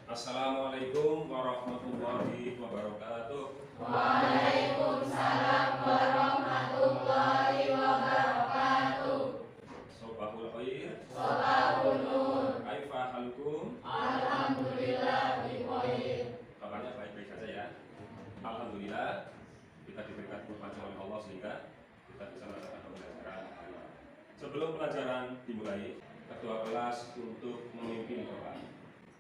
Assalamualaikum warahmatullahi wabarakatuh. Waalaikumsalam warahmatullahi wabarakatuh. Sobahul khair. Sobahul nur. Kaifa halukum? Alhamdulillah bikhair. Kabarnya baik-baik saja ya. Alhamdulillah kita diberikan kenikmatan oleh Allah sehingga kita bisa melaksanakan pembelajaran. Sebelum pelajaran dimulai, ketua kelas untuk memimpin doa.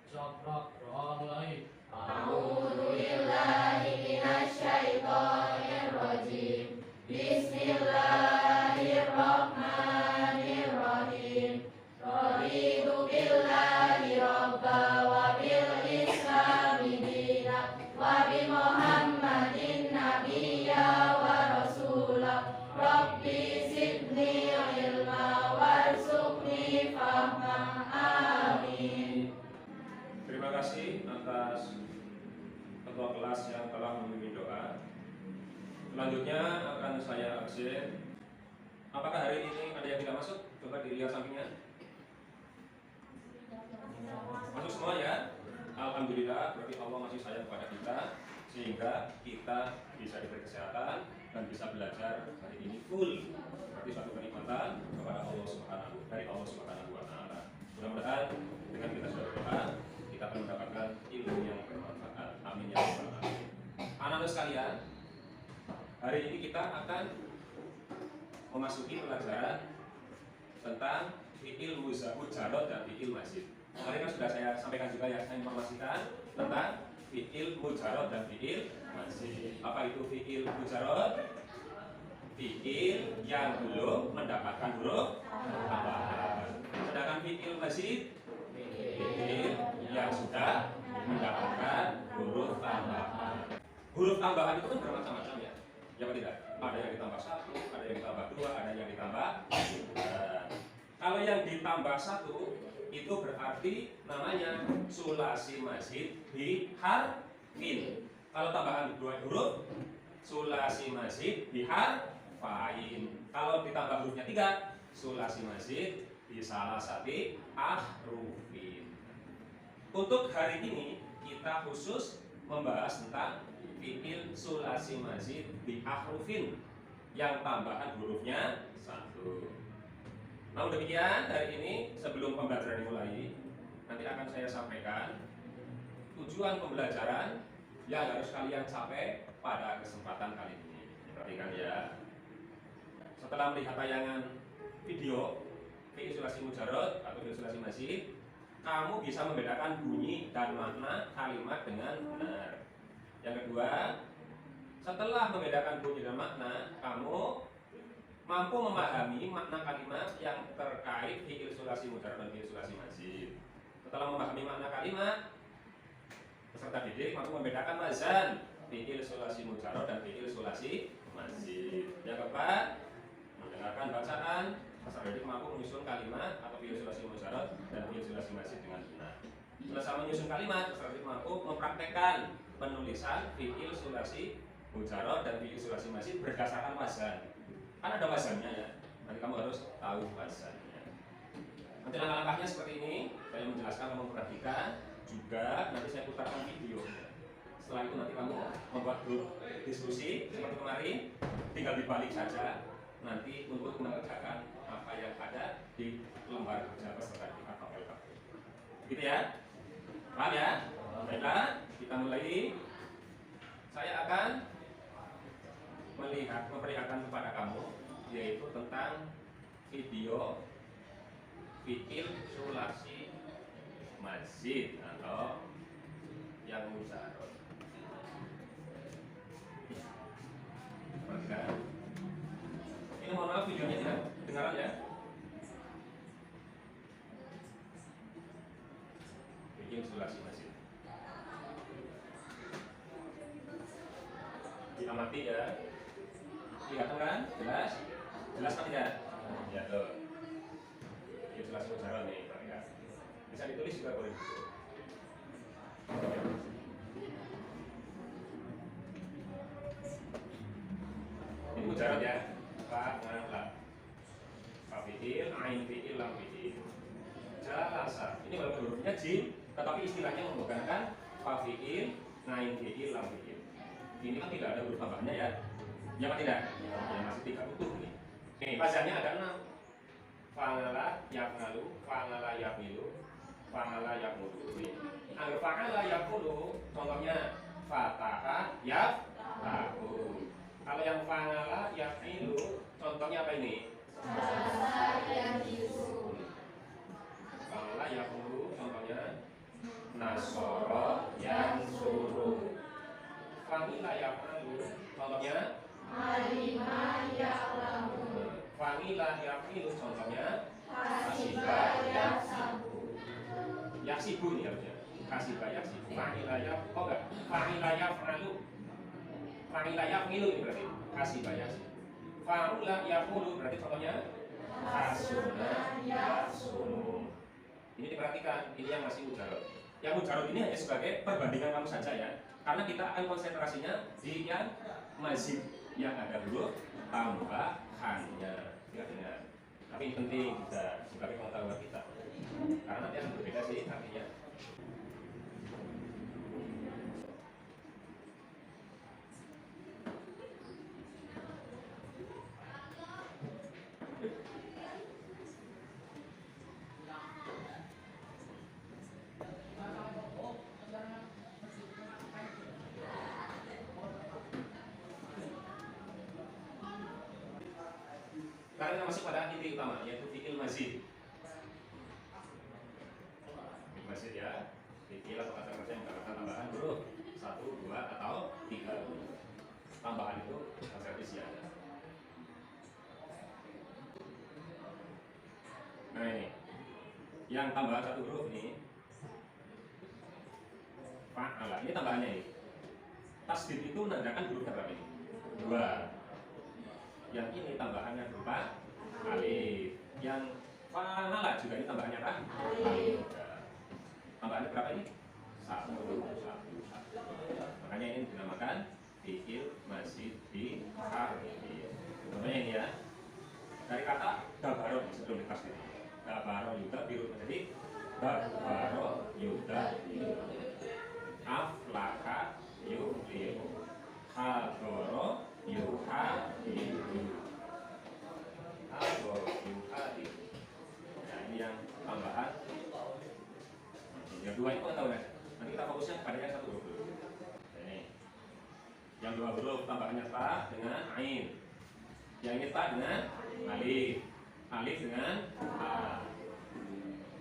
Soprak doa mulai. A'udzu billahi minasyaitonir rajim. Bismillahirrahmanirrahim. Raditu billahi rabba wa bil islami dina wa bi Muhammadin nabiyya wa rasula. Rabbi zidni ilma warzuqni fahma. Amin. Terima kasih atas ketua kelas yang telah memimpin doa. Selanjutnya akan saya absen. Apakah hari ini ada yang tidak masuk? Coba dilihat sampingnya. Masuk semua ya. Alhamdulillah, berarti Allah masih sayang kepada kita sehingga kita bisa diberi kesehatan dan bisa belajar hari ini full. Berarti suatu kenikmatan kepada Allah Subhanahu wa taala. Mudah-mudahan dengan kita sudah berdoa, kita akan mendapatkan ilmu yang bermanfaat. Amin ya rabbal alamin. Anak-anak sekalian, hari ini kita akan memasuki pelajaran tentang fi'il mujarrad dan fi'il mazid. Kemarin kan sudah saya sampaikan juga ya, saya informasikan tentang fi'il mujarrad dan fi'il mazid. Apa itu fi'il mujarrad? Fi'il yang belum mendapatkan huruf tambahan. Sedangkan fi'il mazid, fi'il yang sudah mendapatkan huruf tambahan. Huruf tambahan itu kan bermacam-macam ya. Ya apa tidak? Ada yang ditambah 1, ada yang ditambah 2, ada yang ditambah 3. Kalau yang ditambah 1 itu berarti namanya sulasi mazid bi harfin. Kalau tambahan 2 huruf, sulasi mazid bi harfain. Kalau ditambah hurufnya 3, sulasi mazid bi salasati ahrufin. Untuk hari ini kita khusus membahas tentang fi'il sulasi mazid bi ahrufin yang tambahan hurufnya 1. Namun demikian, hari ini sebelum pembelajaran dimulai, nanti akan saya sampaikan tujuan pembelajaran yang harus kalian capai pada kesempatan kali ini. Perhatikan ya. Setelah melihat tayangan video fi'il sulasi mujarrad atau fi'il sulasi mazid, kamu bisa membedakan bunyi dan makna kalimat dengan benar. Yang kedua, setelah membedakan bunyi dan makna, kamu mampu memahami makna kalimat yang terkait fi'il sulasi mujarrad dan fi'il sulasi mazid. Setelah memahami makna kalimat, peserta didik mampu membedakan mazan fi'il sulasi mujarrad dan fi'il sulasi mazid. Yang keempat, mendengarkan bacaan, peserta didik mampu menyusun kalimat atau fi'il sulasi mujarrad dan fi'il sulasi mazid dengan benar. Selesai menyusun kalimat, peserta didik mampu mempraktekkan penulisan fi'il sulasi mujarrad dan fi'il sulasi mazid berdasarkan wazan. Kan ada wazannya ya, nanti kamu harus tahu wazannya. Nanti langkah-langkahnya seperti ini, saya menjelaskan, kamu perhatikan. Juga nanti saya putarkan video. Setelah itu nanti kamu membuat grup diskusi seperti kemarin, tinggal dibalik saja nanti untuk mengerjakan apa yang ada di lembar kerja peserta di KPLK. Gitu ya? Paham ya? Baiklah, kita mulai. Saya akan memperlihatkan kepada kamu yaitu tentang video fi'il sulasi mazid atau yang mujarrad. Perhatikan. Ini mohon maaf videonya tidak kedengaran ya. Fi'il sulasi mazid. Diamati ya. Kelihatan kan? Jelas? Jelas apa tidak? Ya tuh. Ini jelas mujarrad nih, perhatikan. Bisa ditulis juga boleh. Ini mujarrad ya. Fa, lam. Fa fi'il, ain fi'il, lam fi'il. Jalasa. Ini walaupun hurufnya jim, tetapi istilahnya menggunakan fa fi'il, ngain fi'il, lam fi'il. Ini kan tidak ada huruf tambahannya ya. Ya apa tidak? Ya masih tidak utuh ini. Nih, wazannya ada 6. Fa'ala yaf'alu, fa'ala yaf'ilu, fa'ala yaf'ulu. Agar fa'ala yaf'ulu, contohnya fataha yaf'alu. Kalau yang fa'ala yaf'ilu, contohnya apa ini? Fa'ala yaf'ulu, contohnya nasoro yansuru. Fa'ila yaf'alu, contohnya alima ya'lamu fa'ila yaf'ilu, contohnya hasiba yahsabu yaksibu nih harusnya. Hasiba yaksibu. Fa'ila yaf, oh enggak? Fa'ila yaf'alu. Fa'ila yaf'ilu ini berarti hasiba yaksibu. Fa'ula yaf'ulu berarti contohnya hasuna yasunu. Ini diperhatikan, ini yang masih mujarot. Yang mujarot ini hanya sebagai perbandingan kamu saja ya. Karena kita akan konsentrasinya di yang mazid, yang ada huruf tambahannya. Ingat. Tapi ini penting bisa sebagai pengetahuan kita. Karena nanti akan berbeda sih artinya. Karena masuk pada inti utama yaitu fi'il mazid. Fi'il mazid ya, fi'il atau kata kerja yang menggunakan tambahan huruf 1, 2 atau 3. Tambahan itu berarti siada. Nah ini, yang tambahan 1 huruf ini fa'ala, ini tambahannya ini. Tasdid itu menandakan huruf berapa ini? 2. Yang ini tambahannya berupa alif. Yang fa'ala juga ini tambahannya apa? Alif. Tambahannya berapa ini? 1. Makanya ini dinamakan fi'il mazid bi harfi. Contohnya ini ya. Dari kata dabaro sebelum ditasdid. Dabaro yuda biru menjadi dabaro yuda biru. Aflaka yufiru. Hadoro yuhadiru. Hadoro yuhadiru. Nah ini yang tambahan. Yang 2 itu tahu kan? Nanti kita fokusnya pada yang 1 huruf dulu. Ini. Yang 2 huruf tambahannya ta dengan ain. Yang ini ta dengan alif. Alif dengan a.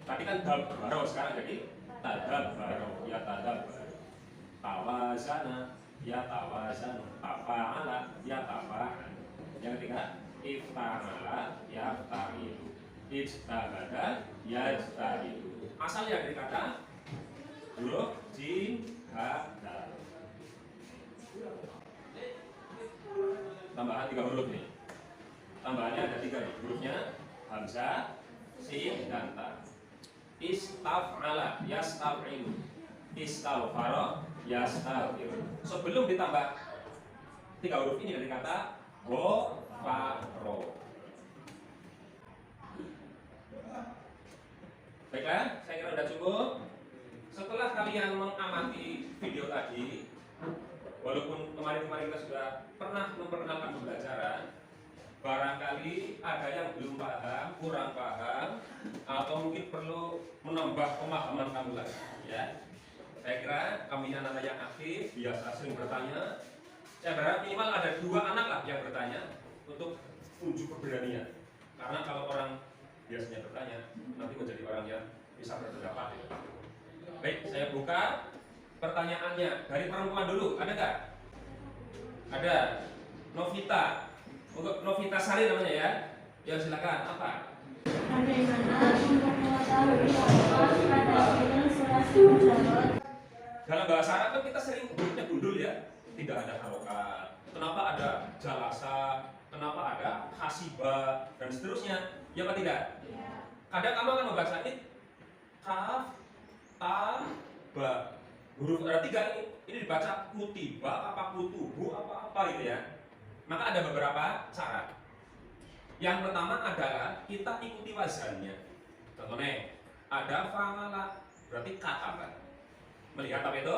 Tadi kan dabaro, sekarang jadi tadabaro. Ya tadabaro. Tawazana ya tawazan, tafa'ala ya tafa'an. Yang ketiga ifta'ala ya ta'ilu, ijtabada ya ijtabidu. Asalnya dari kata huruf jihada. Tambahan 3 huruf nih. Tambahannya ada 3 nih. Hurufnya hamzah, sin dan ta. Istaf'ala yastaf'ilu, istaghfara yastaghfir. Sebelum ditambah 3 huruf ini dari kata ghafaro. Baiklah, saya kira sudah cukup. Setelah kalian mengamati video tadi, walaupun kemarin kita sudah pernah memperkenalkan pembelajaran, barangkali ada yang belum paham, kurang paham, atau mungkin perlu menambah pemahaman kamu lagi, ya. Saya kira kami anak-anak yang aktif, biasa sering bertanya. Saya berharap minimal ada 2 anak lah yang bertanya untuk unjuk keberanian. Karena kalau orang biasanya bertanya, nanti menjadi orang yang bisa berpendapat. Baik, saya buka pertanyaannya dari perempuan dulu. Ada nggak? Ada. Novita. Untuk Novita Sari namanya ya. Ya silakan. Apa? Bagaimana untuk mengetahui Allah pada film surat Al-Mujadat? Dalam bahasa Arab kan kita sering hurufnya gundul ya, tidak ada harokat. Kenapa ada jalasa? Kenapa ada hasiba dan seterusnya? Ya apa tidak? Kadang kamu akan membaca ini kaf, ta, ba. Huruf ada 3 ini dibaca kutiba, apa kutubu, apa gitu ya. Maka ada beberapa cara. Yang pertama adalah kita ikuti wazannya. Contohnya ada fa'ala berarti kataba. Melihat apa itu?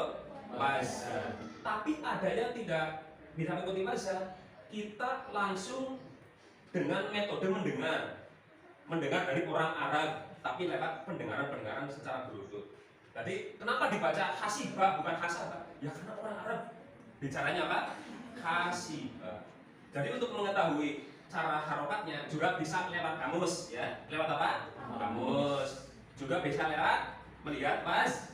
Wazan. Tapi ada yang tidak bisa mengikuti wazan. Kita langsung dengan metode mendengar dari orang Arab, tapi lewat pendengaran secara berurut. Jadi kenapa dibaca hasibah bukan hasabah? Ya karena orang Arab bicaranya apa? Hasibah. Jadi untuk mengetahui cara harokatnya juga bisa lewat kamus, ya. Lewat apa? Kamus. Juga bisa lewat melihat pas.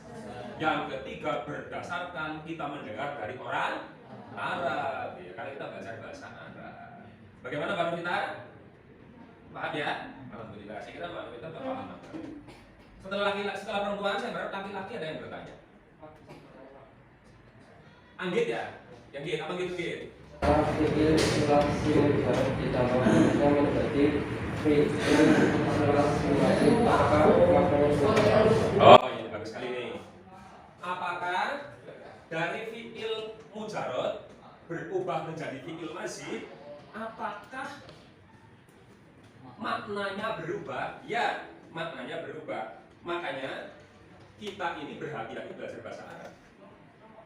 Yang ketiga berdasarkan kita mendengar dari orang Arab, ya. Karena kita belajar bahasa Arab. Bagaimana Mbak Novita? Paham ya? Alhamdulillah. Saya kira Mbak Novita sudah paham. Setelah perempuan, saya berharap laki-laki ada yang bertanya. Anggit ya? Yang git, apa gitu git? Fikir sulasi ditambah yang menjadi fikir sulasi maka maknanya. Oh iya, bagus sekali nih. Apakah dari fi'il mujarad berubah menjadi fi'il mazid? Apakah maknanya berubah? Ya, maknanya berubah. Makanya kita ini berhati-hati belajar bahasa Arab.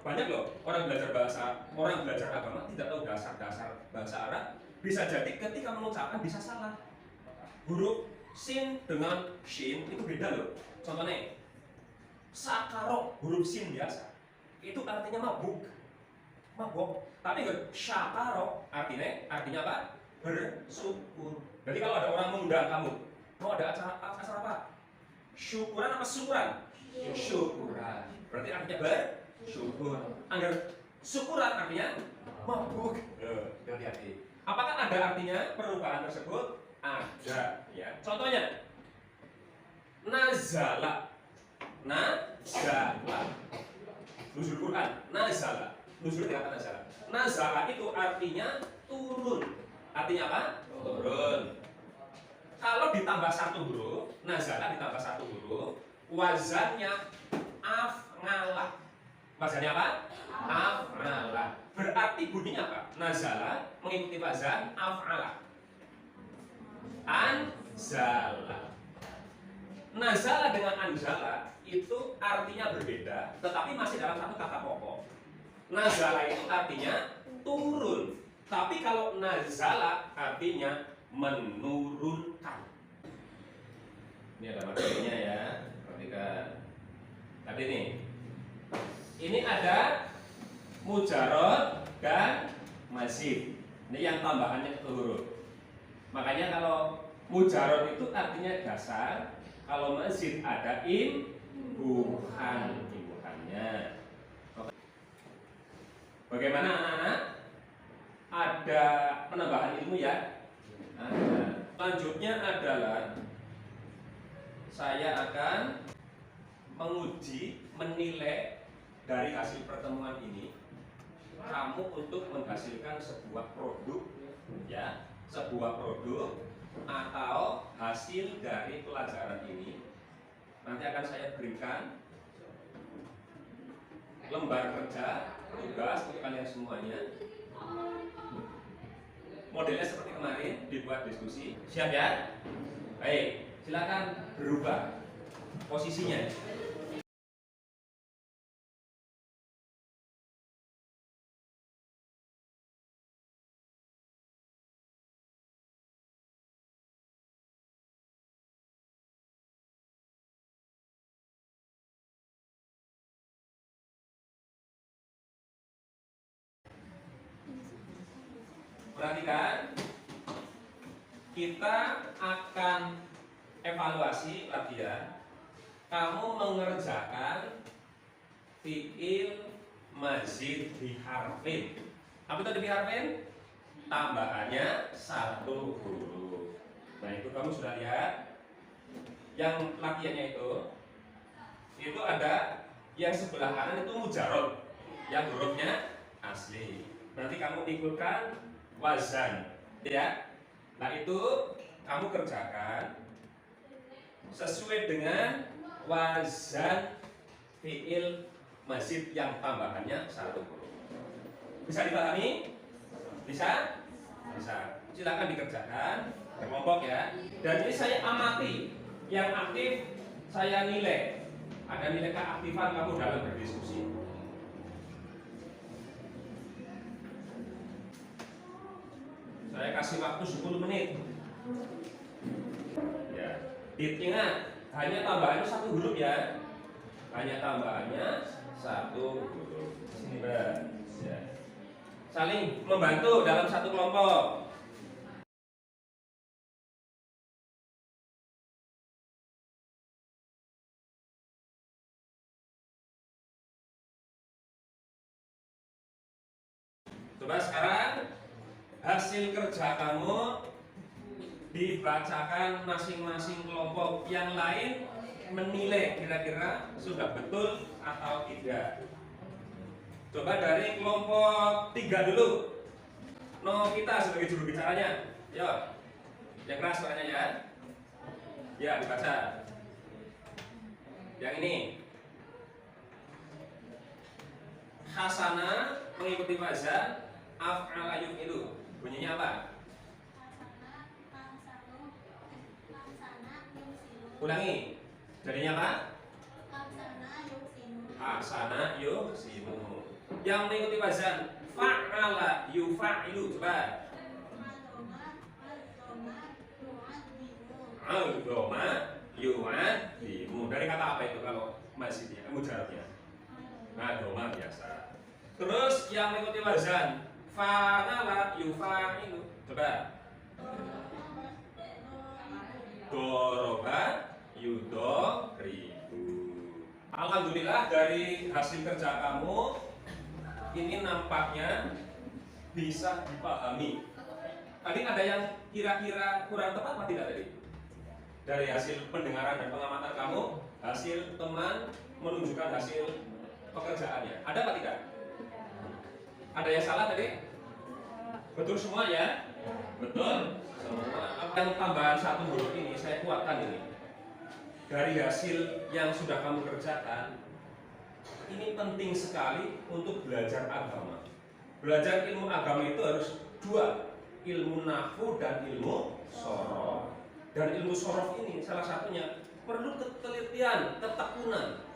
Banyak loh orang belajar agama tidak tahu dasar-dasar bahasa Arab. Bisa jadi ketika mengucapkan bisa salah. Huruf sin dengan shin itu beda loh. Contohnya sakaro, huruf sin biasa itu artinya mabuk. Tapi syakaro artinya apa? Bersyukur. Jadi kalau ada orang mengundang kamu, mau ada acara apa? Syukuran apa syukuran? Syukuran. Berarti artinya bersyukur. Agar syukuran artinya mabuk. Hati-hati. Apakah ada artinya perubahan tersebut? Ada. Ya. Contohnya nazala. Nuzul Quran. Nuzul tidak kata nazala. Nazala itu artinya turun. Artinya apa? Turun. Kalau ditambah satu huruf, nazala ditambah satu huruf, wazannya af'ala. Wazannya apa? Af'ala. Berarti bunyinya apa? Nazala mengikuti wazan af'ala. Anzala. Nazala dengan anzala itu artinya berbeda, tetapi masih dalam satu kata pokok. Nazala itu artinya turun, tapi kalau nazala artinya menurunkan. Ini ada materinya ya, perhatikan. Tadi nih, ini ada mujarad dan mazid. Ini yang tambahannya itu huruf. Makanya kalau mujarad itu artinya dasar, kalau mazid ada imbuhannya. Bagaimana anak-anak? Ada penambahan ilmu ya? Ada. Selanjutnya adalah saya akan menguji, menilai dari hasil pertemuan ini kamu untuk menghasilkan sebuah produk, ya, sebuah produk atau hasil dari pelajaran ini. Nanti akan saya berikan lembar kerja tugas untuk kalian semuanya. Modelnya seperti kemarin, dibuat diskusi. Siap ya? Baik, silakan berubah posisinya. Perhatikan, kita akan evaluasi latihan. Kamu mengerjakan fi'il mazid biharfin. Apa itu biharfin? Tambahannya satu huruf. Nah itu kamu sudah lihat. Yang latihannya itu ada yang sebelah kanan itu mujarad, yang hurufnya asli. Nanti kamu ikutkan wazan, ya. Nah itu kamu kerjakan sesuai dengan wazan fi'il mazid yang tambahannya satu huruf. Bisa dipahami? Bisa? Bisa. Silakan dikerjakan berkelompok ya. Dan ini saya amati, yang aktif saya nilai. Ada nilai keaktifan kamu dalam berdiskusi. Saya kasih waktu 10 menit. Ya, ingat hanya tambahannya 1 huruf ya. Hanya tambahannya 1 huruf. Sini Mbak. Ya. Saling membantu dalam satu kelompok. Coba sekarang hasil kerja kamu dibacakan masing-masing kelompok, yang lain menilai kira-kira sudah betul atau tidak. Coba dari kelompok 3 dulu. Kita sebagai juru bicaranya. Yo, yang keras suaranya ya. Ya, dibaca. Yang ini. Hasana mengikuti wazan af'ala yuf'ilu. Bunyinya apa? Ulangi. Jadinya apa? Hasana yuhsinu. Yang mengikuti wazan fa'ala yufa'ilu. Coba. Al-doma yu'adimu. Dari kata apa itu kalau masih dia? Mujarabnya. Nah, doma biasa. Terus yang mengikuti wazan fa'ala yufa'ilu. Coba. Doroba yudoribu. Alhamdulillah dari hasil kerja kamu ini nampaknya bisa dipahami. Tadi ada yang kira-kira kurang tepat apa tidak tadi? Dari hasil pendengaran dan pengamatan kamu, hasil teman menunjukkan hasil pekerjaannya. Ada apa tidak? Ada yang salah tadi? Betul semua ya? Betul semua. Yang tambahan 1 huruf ini saya kuatkan ini. Dari hasil yang sudah kamu kerjakan, ini penting sekali untuk belajar agama. Belajar ilmu agama itu harus 2, ilmu nahwu dan ilmu sorof. Dan ilmu sorof ini salah satunya perlu ketelitian, ketekunan.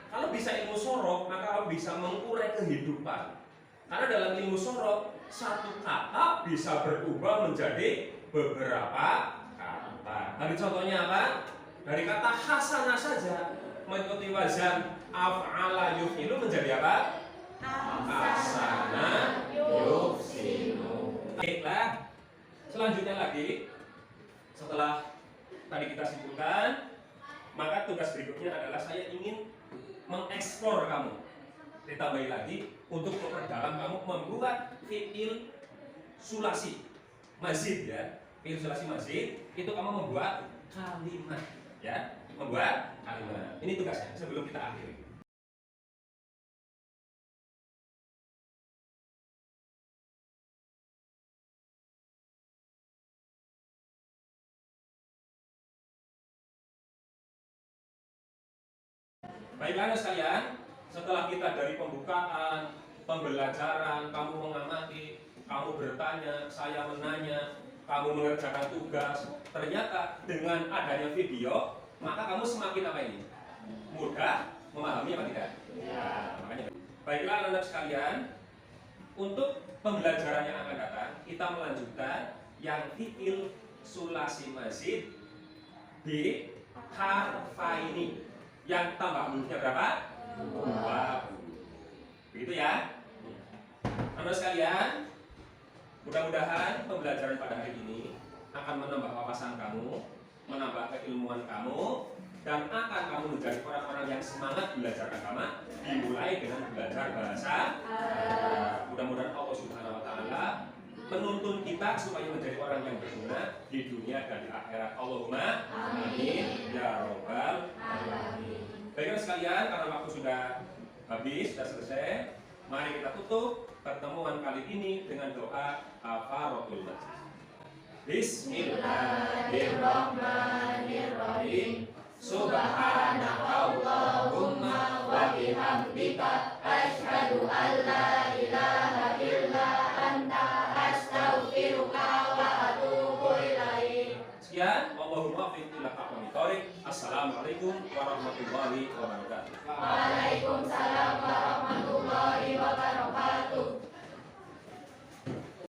Kalau bisa ilmu sorof, maka kamu bisa mengurai kehidupan. Karena dalam ilmu sorof, 1 kata bisa berubah menjadi beberapa kata. Tadi contohnya apa? Dari kata hasanah saja mengikuti wazan af'ala yuf'ilu menjadi apa? Hasanah yuf'inu. Baiklah. Selanjutnya lagi, setelah tadi kita simpulkan, maka tugas berikutnya adalah saya ingin mengeksplor kamu. Ditambahi lagi untuk memperdalam kamu membuat fi'il sulasi mazid ya. Fi'il sulasi mazid itu kamu membuat kalimat ya, membuat kalimat. Ini tugasnya sebelum kita akhiri. Baiklah sekalian, setelah kita dari pembukaan, pembelajaran, kamu mengamati, kamu bertanya, saya menanya, kamu mengerjakan tugas, ternyata dengan adanya video, maka kamu semakin apa ini? Mudah memahami apa tidak? Ya, makanya. Baiklah anak-anak sekalian, untuk pembelajaran yang akan datang, kita melanjutkan yang fi'il sulasi mazid di harfaini. Yang tambah hurufnya berapa? 2. Begitu ya. Anak sekalian, mudah-mudahan pembelajaran pada hari ini akan menambah wawasan kamu, menambah keilmuan kamu, dan akan kamu menjadi orang-orang yang semangat belajar agama, dimulai dengan belajar bahasa Arab. Mudah-mudahan Allah Subhanahu wa taala menuntun kita supaya menjadi orang yang berguna di dunia dan di akhirat. Allahumma amin ya robbal alamin. Baiklah sekalian, karena waktu sudah habis, sudah selesai, mari kita tutup pertemuan kali ini dengan doa kafaratul majlis. Bismillahirrahmanirrahim. Subhanakallahumma wa bihamdika asyhadu an la ilaha illa anta astaghfiruka wa atubu ilaik. Sekian, Allahumma fi ila taqwa. Assalamualaikum Wassalamualaikum warahmatullahi wabarakatuh.